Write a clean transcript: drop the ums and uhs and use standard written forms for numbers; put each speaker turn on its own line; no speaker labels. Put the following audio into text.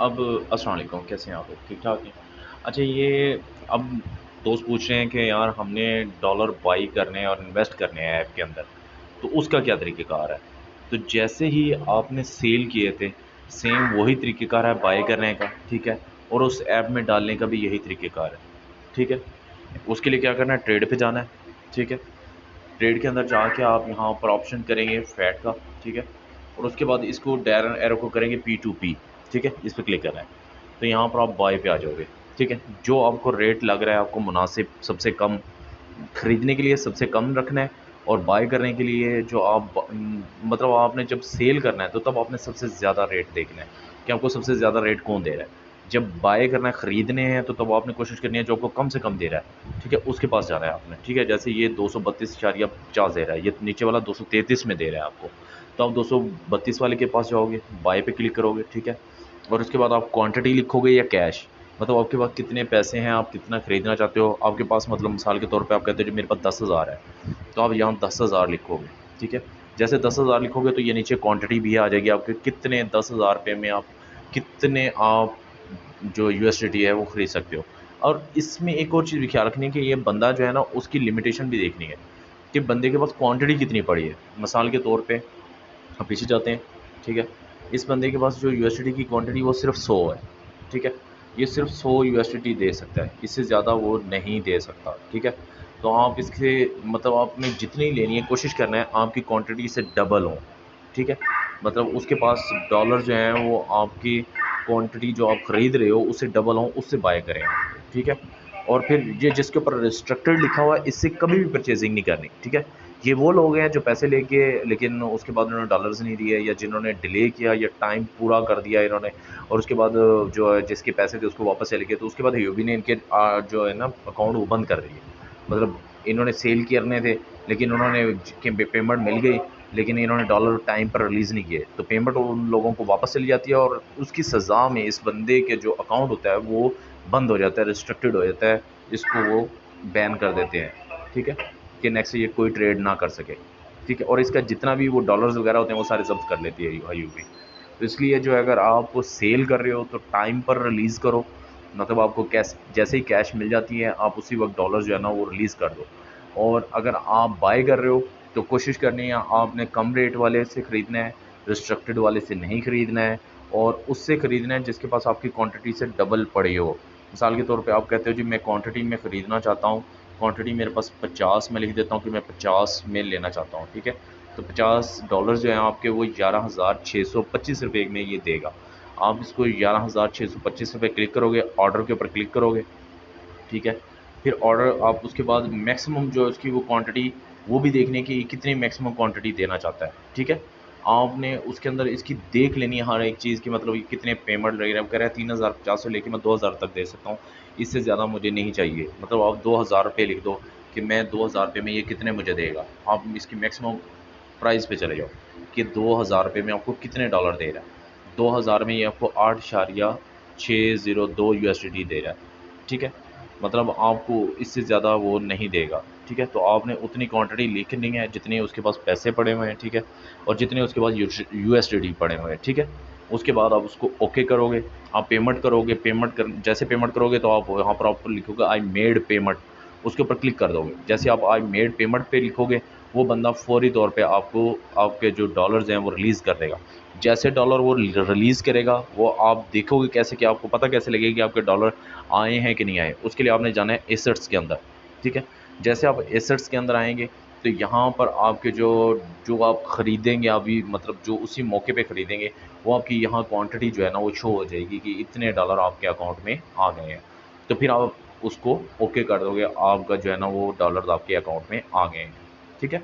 अब अस्सलाम वालेकुम, कैसे हैं आप लोग? ठीक-ठाक हैं? अच्छा ये अब दोस्त पूछ रहे हैं कि यार हमने डॉलर बाई करने हैं और इन्वेस्ट करने हैं ऐप के अंदर, तो उसका क्या तरीक़ेकार है? तो जैसे ही आपने सेल किए थे, सेम वही तरीक़ेकार है बाय करने का, ठीक है? और उस ऐप में डालने का भी यही तरीक़ेकार है, ठीक है? उसके लिए क्या करना है, ट्रेड पे जाना है, ठीक है? ट्रेड के अंदर जाके आप यहाँ पर ऑप्शन करेंगे फैट का, ठीक है? और उसके बाद इसको डायरन एरो को करेंगे P2P, ठीक है? इस पे क्लिक करना है। तो यहाँ पर आप बाय पे आ जाओगे, ठीक है? जो आपको रेट लग रहा है आपको मुनासिब सबसे कम खरीदने के लिए सबसे कम रखना है और बाय करने के लिए जो आप मतलब आपने जब सेल करना है तो तब आपने सबसे ज़्यादा रेट देखना है कि आपको सबसे ज़्यादा रेट कौन दे रहा है। जब बाय करना है, खरीदने हैं तो तब आपने कोशिश करनी है जो आपको कम से कम दे रहा है, ठीक है? उसके पास जाना है आपने, ठीक है? जैसे ये 232.50 दे रहा है, ये नीचे वाला 233 में दे रहा है आपको, तो आप 232 वाले के पास जाओगे, बाय पे क्लिक करोगे, ठीक है? और उसके बाद आप क्वांटिटी लिखोगे या कैश, मतलब आपके पास कितने पैसे हैं, आप कितना खरीदना चाहते हो, आपके पास मतलब मिसाल के तौर पे आप कहते हो जी मेरे पास 10,000 है, तो आप यहाँ 10,000 लिखोगे, ठीक है? जैसे 10,000 लिखोगे तो ये नीचे क्वांटिटी भी आ जाएगी आपके कितने 10,000 रुपए में आप कितने आप जो यूएसडीटी है वो खरीद सकते हो। और इसमें एक और चीज़ भी ख्याल रखनी है कि ये बंदा जो है ना उसकी लिमिटेशन भी देखनी है कि बंदे के पास क्वांटिटी कितनी पड़ी है। मिसाल के तौर पे हम पीछे जाते हैं, ठीक है? इस बंदे के पास जो यूएसडीटी की क्वांटिटी वो सिर्फ़ 100 है, ठीक है? ये सिर्फ़ 100 यूएसडीटी दे सकता है, इससे ज़्यादा वो नहीं दे सकता, ठीक है? तो आप इसके मतलब आपने जितनी लेनी है कोशिश करना है आपकी क्वांटिटी से डबल हो, ठीक है? मतलब उसके पास डॉलर जो हैं वो आपकी क्वांटिटी जो आप खरीद रहे हो उससे डबल हो, उससे बाय करें आप, ठीक है? और फिर ये जिसके ऊपर रिस्ट्रिक्टेड लिखा हुआ है इससे कभी भी परचेज़िंग नहीं करनी, ठीक है? ये वो लोग हैं जो पैसे लेके लेकिन उसके बाद उन्होंने डॉलर्स नहीं दिए या जिन्होंने डिले किया या टाइम पूरा कर दिया इन्होंने और उसके बाद जो है जिसके पैसे थे उसको वापस चले गए, तो उसके बाद यूबी ने इनके जो है ना अकाउंट वो बंद कर दिए। मतलब इन्होंने सेल करने थे लेकिन उन्होंने कि पेमेंट मिल गई लेकिन इन्होंने डॉलर टाइम पर रिलीज़ नहीं किए, तो पेमेंट उन लोगों को वापस चली जाती है और उसकी सज़ा में इस बंदे के जो अकाउंट होता है वो बंद हो जाता है, रिस्ट्रिक्टेड हो जाता है, इसको वो बैन कर देते हैं, ठीक है? कि नेक्स्ट ये कोई ट्रेड ना कर सके, ठीक है? और इसका जितना भी वो डॉलर्स वगैरह होते हैं वो सारे ज़ब्त कर लेती है यूबी। तो इसलिए जो है अगर आप सेल कर रहे हो तो टाइम पर रिलीज़ करो, मतलब आपको कैश जैसे ही कैश मिल जाती है आप उसी वक़्त डॉलर जो है ना वो रिलीज़ कर दो। और अगर आप बाय कर रहे हो तो कोशिश करनी है आपने कम रेट वाले से ख़रीदना है, रिस्ट्रिक्टेड वाले से नहीं ख़रीदना है और उससे ख़रीदना है जिसके पास आपकी क्वांटिटी से डबल पड़ी हो। मिसाल के तौर पे आप कहते हो जी मैं क्वांटिटी में ख़रीदना चाहता हूँ, क्वांटिटी मेरे पास 50 मैं लिख देता हूँ कि मैं 50 में लेना चाहता हूँ, ठीक है? तो 50 डॉलर जो हैं आपके वो 11,625 रुपए में ये देगा। आप इसको 11,625 रुपए क्लिक करोगे, ऑर्डर के ऊपर क्लिक करोगे, ठीक है? फिर ऑर्डर आप उसके बाद मैक्सिमम जो है उसकी वो क्वांटिटी वो भी देखने की कितनी मैक्सिमम क्वांटिटी देना चाहता है, ठीक है? आपने उसके अंदर इसकी देख लेनी है हर एक चीज़ की मतलब ये कितने पेमेंट लग रहे हैं, वो कह रहा है 3,050 से लेके मैं 2,000 तक दे सकता हूँ, इससे ज़्यादा मुझे नहीं चाहिए। मतलब आप 2,000 रुपए लिख दो कि मैं 2,000 रुपए में ये कितने मुझे देगा। आप इसकी मैक्सिमम प्राइस पे चले जाओ कि 2,000 रुपए में आपको कितने डॉलर दे रहा है। 2,000 में ये आपको 8.602 यूएसडीटी दे रहा है, ठीक है? मतलब आपको इससे ज़्यादा वो नहीं देगा, ठीक है? तो आपने उतनी क्वांटिटी लिखनी है जितने उसके पास पैसे पड़े हुए हैं, ठीक है? और जितने उसके पास यूएसडीटी पड़े हुए हैं, ठीक है? उसके बाद आप उसको ओके करोगे, आप पेमेंट करोगे, पेमेंट कर जैसे पेमेंट करोगे तो आप यहाँ पर आप लिखोगे आई मेड पेमेंट, उसके ऊपर क्लिक कर दोगे। जैसे आप आई मेड पेमेंट पे लिखोगे, वो बंदा फ़ौरी तौर पे आपको आपके जो डॉलर्स हैं वो रिलीज़ कर देगा। जैसे डॉलर वो रिलीज़ करेगा, वो आप देखोगे कैसे कि आपको पता कैसे लगेगा कि आपके डॉलर आए हैं कि नहीं आए? उसके लिए आपने जाना है एसेट्स के अंदर, ठीक है? जैसे आप एसेट्स के अंदर आएँगे, तो यहाँ पर आपके जो जो आप खरीदेंगे अभी मतलब जो उसी मौके पे खरीदेंगे, वो आपकी यहाँ क्वांटिटी जो है ना वो शो हो जाएगी कि इतने डॉलर आपके अकाउंट में आ गए हैं। तो फिर आप उसको ओके कर दोगे, आपका जो है ना वो डॉलर्स आपके अकाउंट में आ गए हैं, ठीक है?